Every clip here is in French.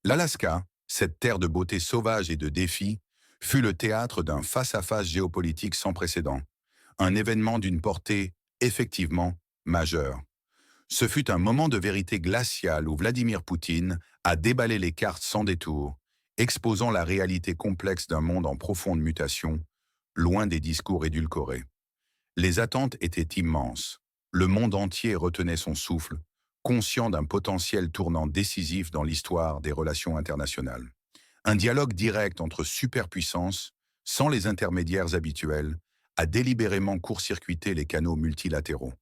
L'Alaska, cette terre de beauté sauvage et de défis, fut le théâtre d'un face-à-face géopolitique sans précédent, un événement d'une portée, effectivement, majeure. Ce fut un moment de vérité glaciale où Vladimir Poutine a déballé les cartes sans détour, exposant la réalité complexe d'un monde en profonde mutation, loin des discours édulcorés. Les attentes étaient immenses. Le monde entier retenait son souffle, conscient d'un potentiel tournant décisif dans l'histoire des relations internationales. Un dialogue direct entre superpuissances, sans les intermédiaires habituels, a délibérément court-circuité les canaux multilatéraux.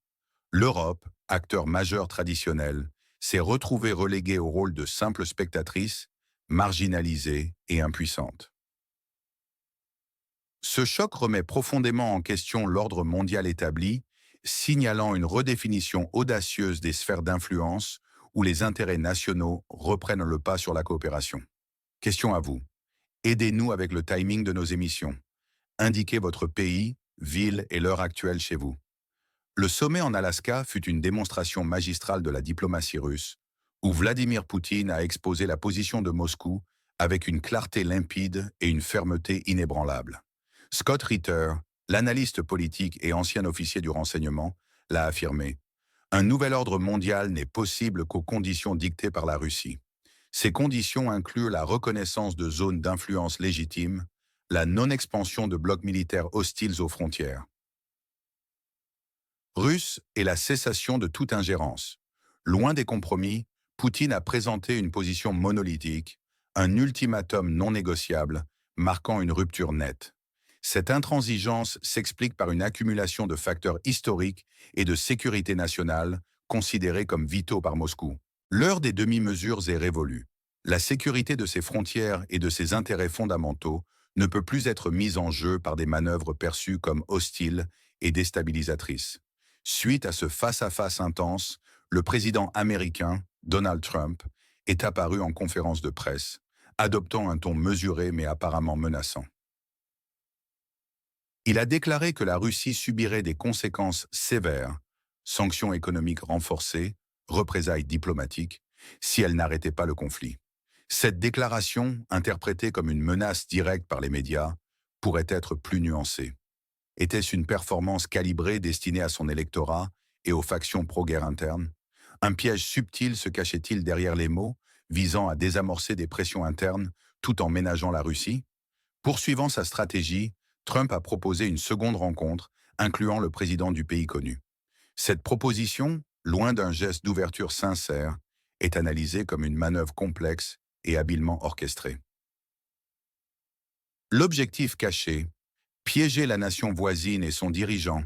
L'Europe, acteur majeur traditionnel, s'est retrouvée reléguée au rôle de simple spectatrice, marginalisée et impuissante. Ce choc remet profondément en question l'ordre mondial établi, signalant une redéfinition audacieuse des sphères d'influence où les intérêts nationaux reprennent le pas sur la coopération. Question à vous. Aidez-nous avec le timing de nos émissions. Indiquez votre pays, ville et l'heure actuelle chez vous. Le sommet en Alaska fut une démonstration magistrale de la diplomatie russe, où Vladimir Poutine a exposé la position de Moscou avec une clarté limpide et une fermeté inébranlable. Scott Ritter, l'analyste politique et ancien officier du renseignement, l'a affirmé. Un nouvel ordre mondial n'est possible qu'aux conditions dictées par la Russie. Ces conditions incluent la reconnaissance de zones d'influence légitimes, la non-expansion de blocs militaires hostiles aux frontières russes et la cessation de toute ingérence. Loin des compromis, Poutine a présenté une position monolithique, un ultimatum non négociable, marquant une rupture nette. Cette intransigeance s'explique par une accumulation de facteurs historiques et de sécurité nationale considérés comme vitaux par Moscou. L'heure des demi-mesures est révolue. La sécurité de ses frontières et de ses intérêts fondamentaux ne peut plus être mise en jeu par des manœuvres perçues comme hostiles et déstabilisatrices. Suite à ce face-à-face intense, le président américain, Donald Trump, est apparu en conférence de presse, adoptant un ton mesuré mais apparemment menaçant. Il a déclaré que la Russie subirait des conséquences sévères, sanctions économiques renforcées, représailles diplomatiques, si elle n'arrêtait pas le conflit. Cette déclaration, interprétée comme une menace directe par les médias, pourrait être plus nuancée. Était-ce une performance calibrée destinée à son électorat et aux factions pro-guerre interne? Un piège subtil se cachait-il derrière les mots, visant à désamorcer des pressions internes tout en ménageant la Russie? Poursuivant sa stratégie, Trump a proposé une seconde rencontre, incluant le président du pays connu. Cette proposition, loin d'un geste d'ouverture sincère, est analysée comme une manœuvre complexe et habilement orchestrée. L'objectif caché, piéger la nation voisine et son dirigeant,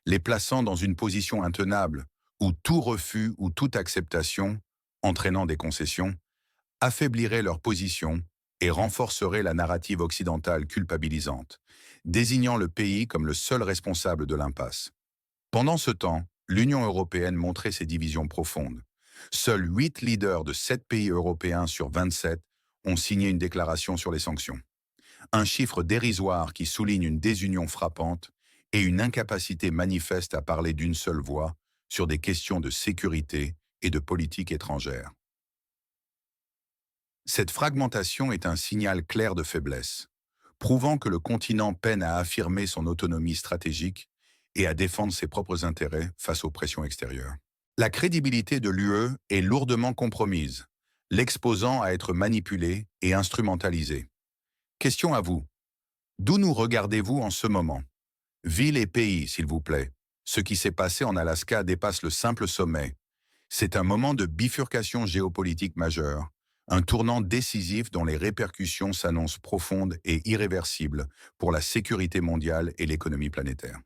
les plaçant dans une position intenable où tout refus ou toute acceptation, entraînant des concessions, affaiblirait leur position et renforcerait la narrative occidentale culpabilisante, désignant le pays comme le seul responsable de l'impasse. Pendant ce temps, l'Union européenne montrait ses divisions profondes. Seuls 8 leaders de 7 pays européens sur 27 ont signé une déclaration sur les sanctions. Un chiffre dérisoire qui souligne une désunion frappante et une incapacité manifeste à parler d'une seule voix sur des questions de sécurité et de politique étrangère. Cette fragmentation est un signal clair de faiblesse, prouvant que le continent peine à affirmer son autonomie stratégique et à défendre ses propres intérêts face aux pressions extérieures. La crédibilité de l'UE est lourdement compromise, l'exposant à être manipulé et instrumentalisé. Question à vous. D'où nous regardez-vous en ce moment? Ville et pays, s'il vous plaît. Ce qui s'est passé en Alaska dépasse le simple sommet. C'est un moment de bifurcation géopolitique majeure, un tournant décisif dont les répercussions s'annoncent profondes et irréversibles pour la sécurité mondiale et l'économie planétaire.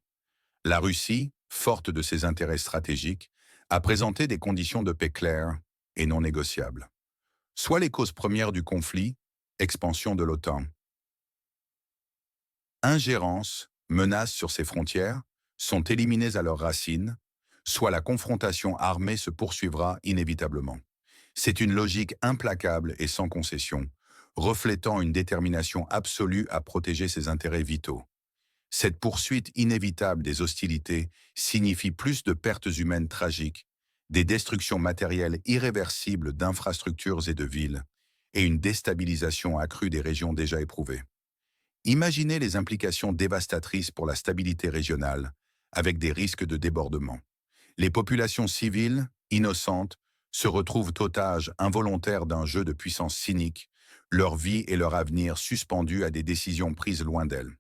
La Russie, forte de ses intérêts stratégiques, a présenté des conditions de paix claires et non négociables. Soit les causes premières du conflit, expansion de l'OTAN, ingérence, menaces sur ses frontières, sont éliminées à leurs racines, soit la confrontation armée se poursuivra inévitablement. C'est une logique implacable et sans concession, reflétant une détermination absolue à protéger ses intérêts vitaux. Cette poursuite inévitable des hostilités signifie plus de pertes humaines tragiques, des destructions matérielles irréversibles d'infrastructures et de villes, et une déstabilisation accrue des régions déjà éprouvées. Imaginez les implications dévastatrices pour la stabilité régionale, avec des risques de débordement. Les populations civiles, innocentes, se retrouvent otages involontaires d'un jeu de puissance cynique, leur vie et leur avenir suspendus à des décisions prises loin d'elles.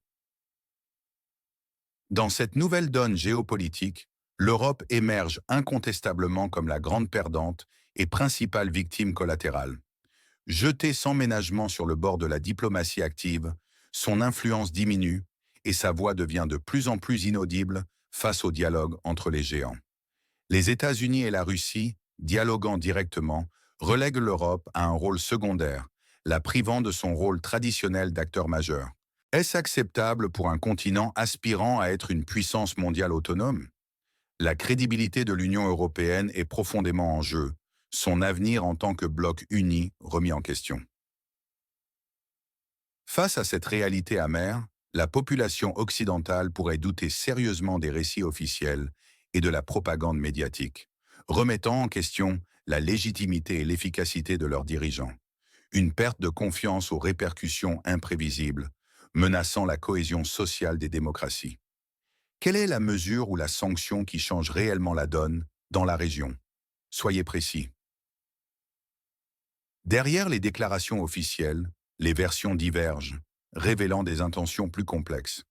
Dans cette nouvelle donne géopolitique, l'Europe émerge incontestablement comme la grande perdante et principale victime collatérale. Jetée sans ménagement sur le bord de la diplomatie active, son influence diminue et sa voix devient de plus en plus inaudible face au dialogue entre les géants. Les États-Unis et la Russie, dialoguant directement, relèguent l'Europe à un rôle secondaire, la privant de son rôle traditionnel d'acteur majeur. Est-ce acceptable pour un continent aspirant à être une puissance mondiale autonome? La crédibilité de l'Union européenne est profondément en jeu, son avenir en tant que bloc uni remis en question. Face à cette réalité amère, la population occidentale pourrait douter sérieusement des récits officiels et de la propagande médiatique, remettant en question la légitimité et l'efficacité de leurs dirigeants. Une perte de confiance aux répercussions imprévisibles, menaçant la cohésion sociale des démocraties. Quelle est la mesure ou la sanction qui change réellement la donne dans la région? Soyez précis. Derrière les déclarations officielles, les versions divergent, révélant des intentions plus complexes.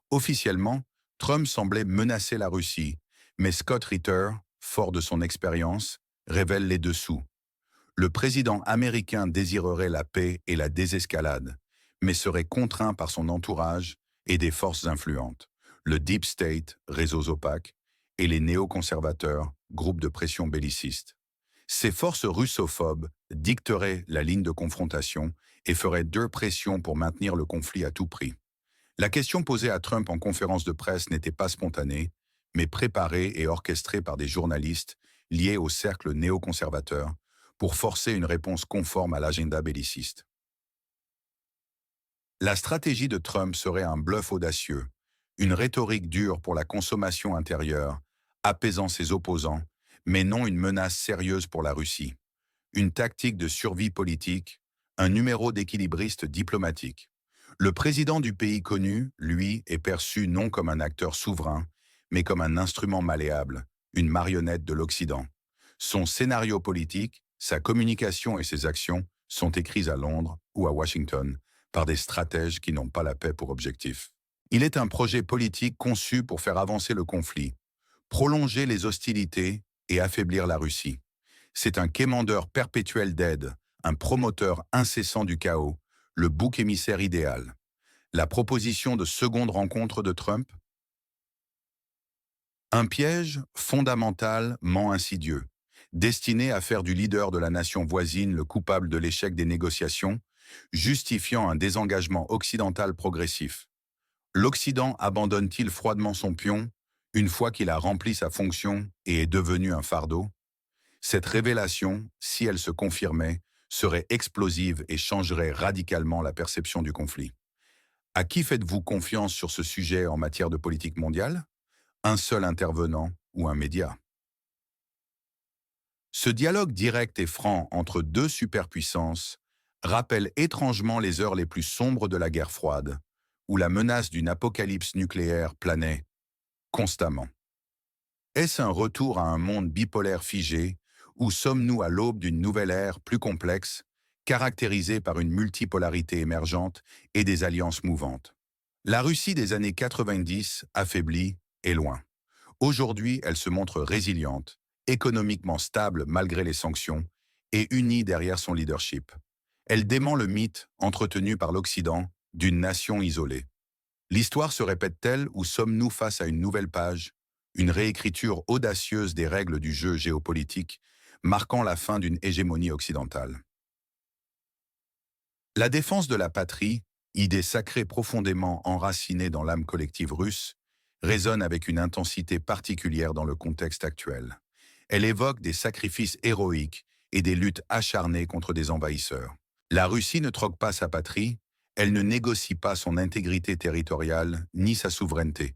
Officiellement, Trump semblait menacer la Russie, mais Scott Ritter, fort de son expérience, révèle les dessous. Le président américain désirerait la paix et la désescalade, mais serait contraint par son entourage et des forces influentes, le Deep State, réseaux opaques, et les néoconservateurs, groupes de pression bellicistes. Ces forces russophobes dicteraient la ligne de confrontation et feraient deux pressions pour maintenir le conflit à tout prix. La question posée à Trump en conférence de presse n'était pas spontanée, mais préparée et orchestrée par des journalistes liés au cercle néoconservateur pour forcer une réponse conforme à l'agenda belliciste. La stratégie de Trump serait un bluff audacieux, une rhétorique dure pour la consommation intérieure, apaisant ses opposants, mais non une menace sérieuse pour la Russie. Une tactique de survie politique, un numéro d'équilibriste diplomatique. Le président du pays connu, lui, est perçu non comme un acteur souverain, mais comme un instrument malléable, une marionnette de l'Occident. Son scénario politique, sa communication et ses actions sont écrits à Londres ou à Washington par des stratèges qui n'ont pas la paix pour objectif. Il est un projet politique conçu pour faire avancer le conflit, prolonger les hostilités et affaiblir la Russie. C'est un quémandeur perpétuel d'aide, un promoteur incessant du chaos, le bouc émissaire idéal. La proposition de seconde rencontre de Trump? Un piège fondamentalement insidieux, destiné à faire du leader de la nation voisine le coupable de l'échec des négociations, justifiant un désengagement occidental progressif. L'Occident abandonne-t-il froidement son pion une fois qu'il a rempli sa fonction et est devenu un fardeau? Cette révélation, si elle se confirmait, serait explosive et changerait radicalement la perception du conflit. À qui faites-vous confiance sur ce sujet en matière de politique mondiale? Un seul intervenant ou un média? Ce dialogue direct et franc entre deux superpuissances rappelle étrangement les heures les plus sombres de la guerre froide, où la menace d'une apocalypse nucléaire planait constamment. Est-ce un retour à un monde bipolaire figé, ou sommes-nous à l'aube d'une nouvelle ère plus complexe, caractérisée par une multipolarité émergente et des alliances mouvantes? La Russie des années 90, affaiblie, est loin. Aujourd'hui, elle se montre résiliente, économiquement stable malgré les sanctions, et unie derrière son leadership. Elle dément le mythe, entretenu par l'Occident, d'une nation isolée. L'histoire se répète-t-elle ou sommes-nous face à une nouvelle page, une réécriture audacieuse des règles du jeu géopolitique, marquant la fin d'une hégémonie occidentale? La défense de la patrie, idée sacrée profondément enracinée dans l'âme collective russe, résonne avec une intensité particulière dans le contexte actuel. Elle évoque des sacrifices héroïques et des luttes acharnées contre des envahisseurs. La Russie ne troque pas sa patrie, elle ne négocie pas son intégrité territoriale ni sa souveraineté.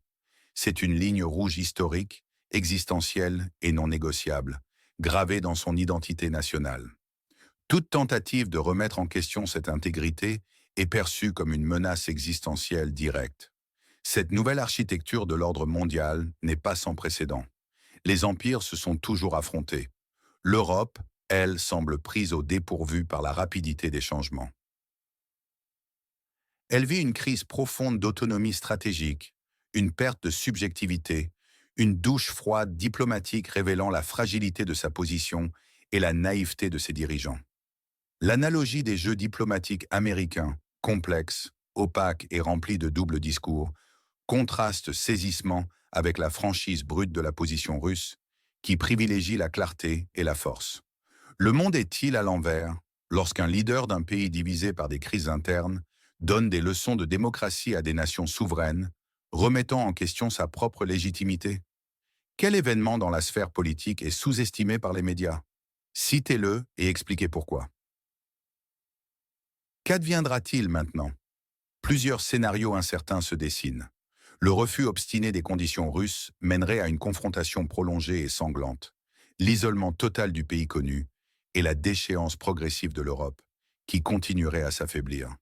C'est une ligne rouge historique, existentielle et non négociable, gravée dans son identité nationale. Toute tentative de remettre en question cette intégrité est perçue comme une menace existentielle directe. Cette nouvelle architecture de l'ordre mondial n'est pas sans précédent. Les empires se sont toujours affrontés. L'Europe, elle, semble prise au dépourvu par la rapidité des changements. Elle vit une crise profonde d'autonomie stratégique, une perte de subjectivité, une douche froide diplomatique révélant la fragilité de sa position et la naïveté de ses dirigeants. L'analogie des jeux diplomatiques américains, complexes, opaques et remplis de doubles discours, contraste saisissement avec la franchise brute de la position russe, qui privilégie la clarté et la force. Le monde est-il à l'envers lorsqu'un leader d'un pays divisé par des crises internes donne des leçons de démocratie à des nations souveraines, remettant en question sa propre légitimité? Quel événement dans la sphère politique est sous-estimé par les médias? Citez-le et expliquez pourquoi. Qu'adviendra-t-il maintenant? Plusieurs scénarios incertains se dessinent. Le refus obstiné des conditions russes mènerait à une confrontation prolongée et sanglante, l'isolement total du pays connu et la déchéance progressive de l'Europe, qui continuerait à s'affaiblir.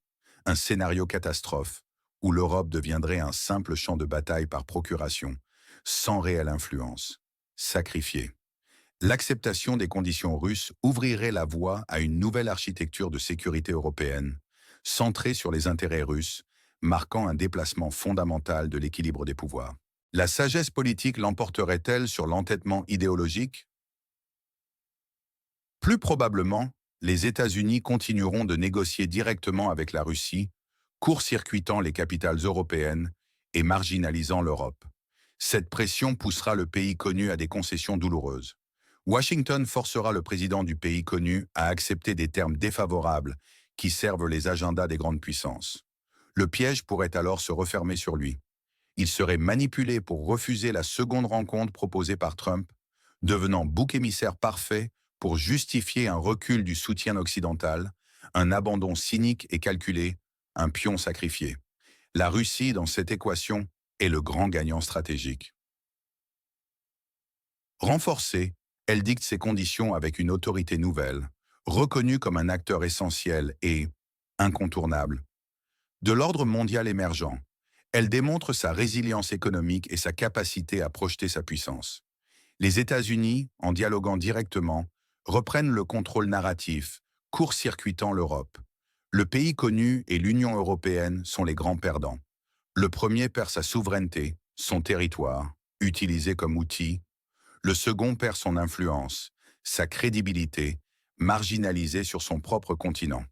Un scénario catastrophe où l'Europe deviendrait un simple champ de bataille par procuration, sans réelle influence, sacrifiée. L'acceptation des conditions russes ouvrirait la voie à une nouvelle architecture de sécurité européenne, centrée sur les intérêts russes, marquant un déplacement fondamental de l'équilibre des pouvoirs. La sagesse politique l'emporterait-elle sur l'entêtement idéologique? Plus probablement, les États-Unis continueront de négocier directement avec la Russie, court-circuitant les capitales européennes et marginalisant l'Europe. Cette pression poussera le pays connu à des concessions douloureuses. Washington forcera le président du pays connu à accepter des termes défavorables qui servent les agendas des grandes puissances. Le piège pourrait alors se refermer sur lui. Il serait manipulé pour refuser la seconde rencontre proposée par Trump, devenant bouc émissaire parfait pour justifier un recul du soutien occidental, un abandon cynique et calculé, un pion sacrifié. La Russie, dans cette équation, est le grand gagnant stratégique. Renforcée, elle dicte ses conditions avec une autorité nouvelle, reconnue comme un acteur essentiel et incontournable. De l'ordre mondial émergent, elle démontre sa résilience économique et sa capacité à projeter sa puissance. Les États-Unis, en dialoguant directement, reprennent le contrôle narratif, court-circuitant l'Europe. Le pays connu et l'Union européenne sont les grands perdants. Le premier perd sa souveraineté, son territoire, utilisé comme outil. Le second perd son influence, sa crédibilité, marginalisée sur son propre continent.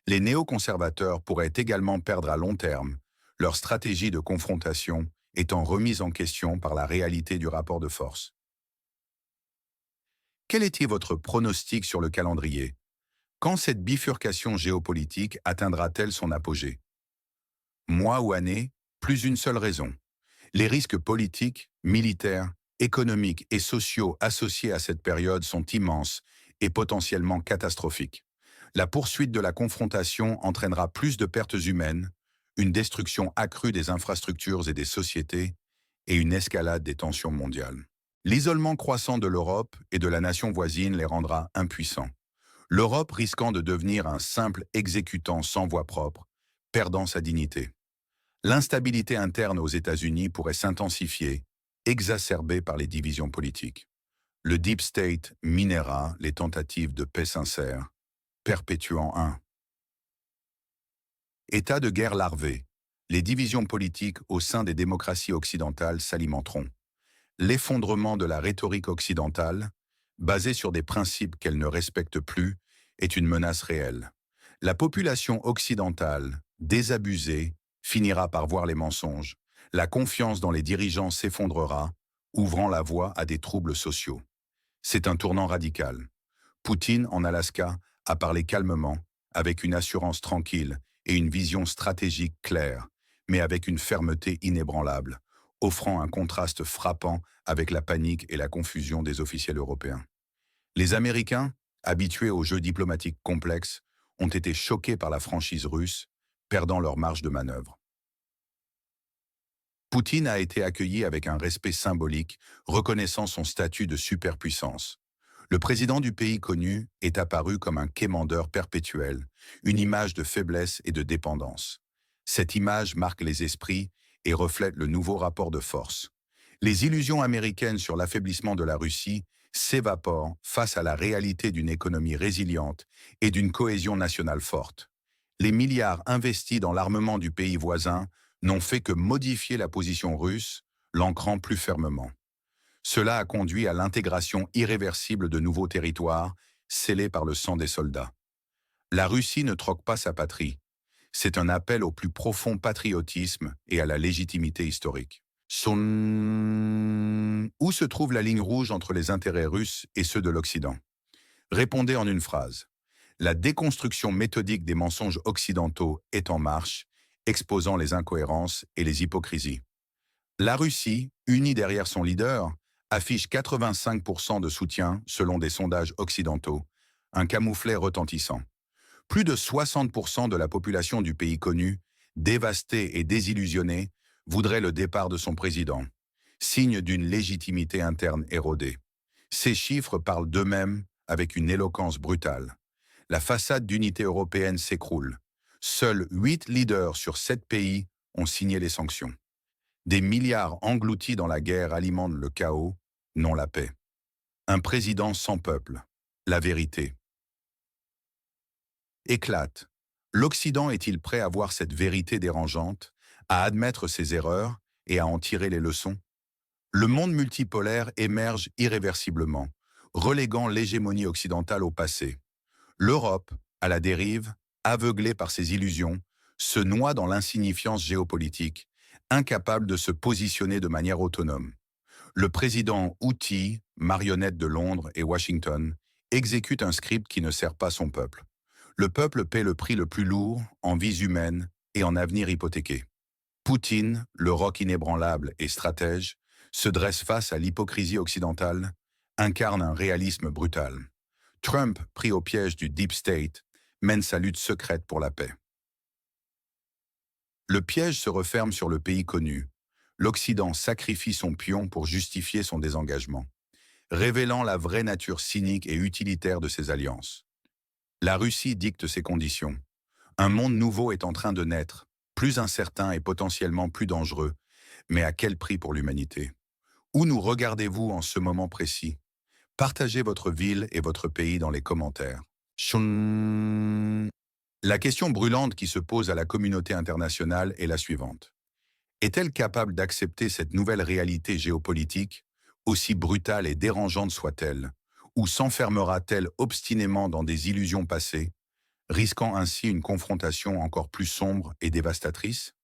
Les néoconservateurs pourraient également perdre à long terme, leur stratégie de confrontation étant remise en question par la réalité du rapport de force. Quel était votre pronostic sur le calendrier? Quand cette bifurcation géopolitique atteindra-t-elle son apogée? Mois ou années, plus une seule raison. Les risques politiques, militaires, économiques et sociaux associés à cette période sont immenses et potentiellement catastrophiques. La poursuite de la confrontation entraînera plus de pertes humaines, une destruction accrue des infrastructures et des sociétés, et une escalade des tensions mondiales. L'isolement croissant de l'Europe et de la nation voisine les rendra impuissants. L'Europe risquant de devenir un simple exécutant sans voix propre, perdant sa dignité. L'instabilité interne aux États-Unis pourrait s'intensifier, exacerbée par les divisions politiques. Le Deep State minera les tentatives de paix sincère, perpétuant un état de guerre larvé. Les divisions politiques au sein des démocraties occidentales s'alimenteront. L'effondrement de la rhétorique occidentale, basée sur des principes qu'elle ne respecte plus, est une menace réelle. La population occidentale, désabusée, finira par voir les mensonges. La confiance dans les dirigeants s'effondrera, ouvrant la voie à des troubles sociaux. C'est un tournant radical. Poutine, en Alaska, a parlé calmement, avec une assurance tranquille et une vision stratégique claire, mais avec une fermeté inébranlable, offrant un contraste frappant avec la panique et la confusion des officiels européens. Les Américains, habitués aux jeux diplomatiques complexes, ont été choqués par la franchise russe, perdant leur marge de manœuvre. Poutine a été accueilli avec un respect symbolique, reconnaissant son statut de superpuissance. Le président du pays connu est apparu comme un quémandeur perpétuel, une image de faiblesse et de dépendance. Cette image marque les esprits et reflète le nouveau rapport de force. Les illusions américaines sur l'affaiblissement de la Russie s'évaporent face à la réalité d'une économie résiliente et d'une cohésion nationale forte. Les milliards investis dans l'armement du pays voisin n'ont fait que modifier la position russe, l'ancrant plus fermement. Cela a conduit à l'intégration irréversible de nouveaux territoires, scellés par le sang des soldats. La Russie ne troque pas sa patrie. C'est un appel au plus profond patriotisme et à la légitimité historique. Où se trouve la ligne rouge entre les intérêts russes et ceux de l'Occident? Répondez en une phrase. La déconstruction méthodique des mensonges occidentaux est en marche, exposant les incohérences et les hypocrisies. La Russie, unie derrière son leader, affiche 85% de soutien selon des sondages occidentaux, un camouflet retentissant. Plus de 60% de la population du pays connu, dévastée et désillusionnée, voudrait le départ de son président, signe d'une légitimité interne érodée. Ces chiffres parlent d'eux-mêmes avec une éloquence brutale. La façade d'unité européenne s'écroule. Seuls 8 leaders sur 7 pays ont signé les sanctions. Des milliards engloutis dans la guerre alimentent le chaos, non la paix. Un président sans peuple. La vérité éclate. L'Occident est-il prêt à voir cette vérité dérangeante, à admettre ses erreurs et à en tirer les leçons? Le monde multipolaire émerge irréversiblement, reléguant l'hégémonie occidentale au passé. L'Europe, à la dérive, aveuglée par ses illusions, se noie dans l'insignifiance géopolitique, incapable de se positionner de manière autonome. Le président outil, marionnette de Londres et Washington, exécute un script qui ne sert pas son peuple. Le peuple paie le prix le plus lourd en vies humaines et en avenir hypothéqué. Poutine, le roc inébranlable et stratège, se dresse face à l'hypocrisie occidentale, incarne un réalisme brutal. Trump, pris au piège du Deep State, mène sa lutte secrète pour la paix. Le piège se referme sur le pays connu. L'Occident sacrifie son pion pour justifier son désengagement, révélant la vraie nature cynique et utilitaire de ses alliances. La Russie dicte ses conditions. Un monde nouveau est en train de naître, plus incertain et potentiellement plus dangereux, mais à quel prix pour l'humanité? Où nous regardez-vous en ce moment précis? Partagez votre ville et votre pays dans les commentaires. La question brûlante qui se pose à la communauté internationale est la suivante. Est-elle capable d'accepter cette nouvelle réalité géopolitique, aussi brutale et dérangeante soit-elle, ou s'enfermera-t-elle obstinément dans des illusions passées, risquant ainsi une confrontation encore plus sombre et dévastatrice?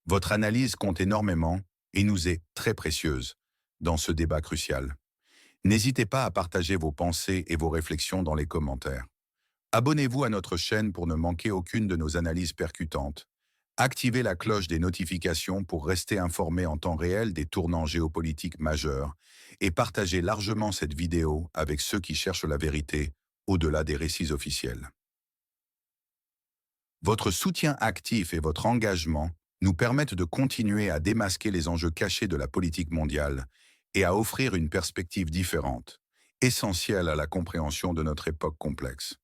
Votre analyse compte énormément et nous est très précieuse dans ce débat crucial. N'hésitez pas à partager vos pensées et vos réflexions dans les commentaires. Abonnez-vous à notre chaîne pour ne manquer aucune de nos analyses percutantes. Activez la cloche des notifications pour rester informé en temps réel des tournants géopolitiques majeurs et partagez largement cette vidéo avec ceux qui cherchent la vérité au-delà des récits officiels. Votre soutien actif et votre engagement nous permettent de continuer à démasquer les enjeux cachés de la politique mondiale et à offrir une perspective différente, essentielle à la compréhension de notre époque complexe.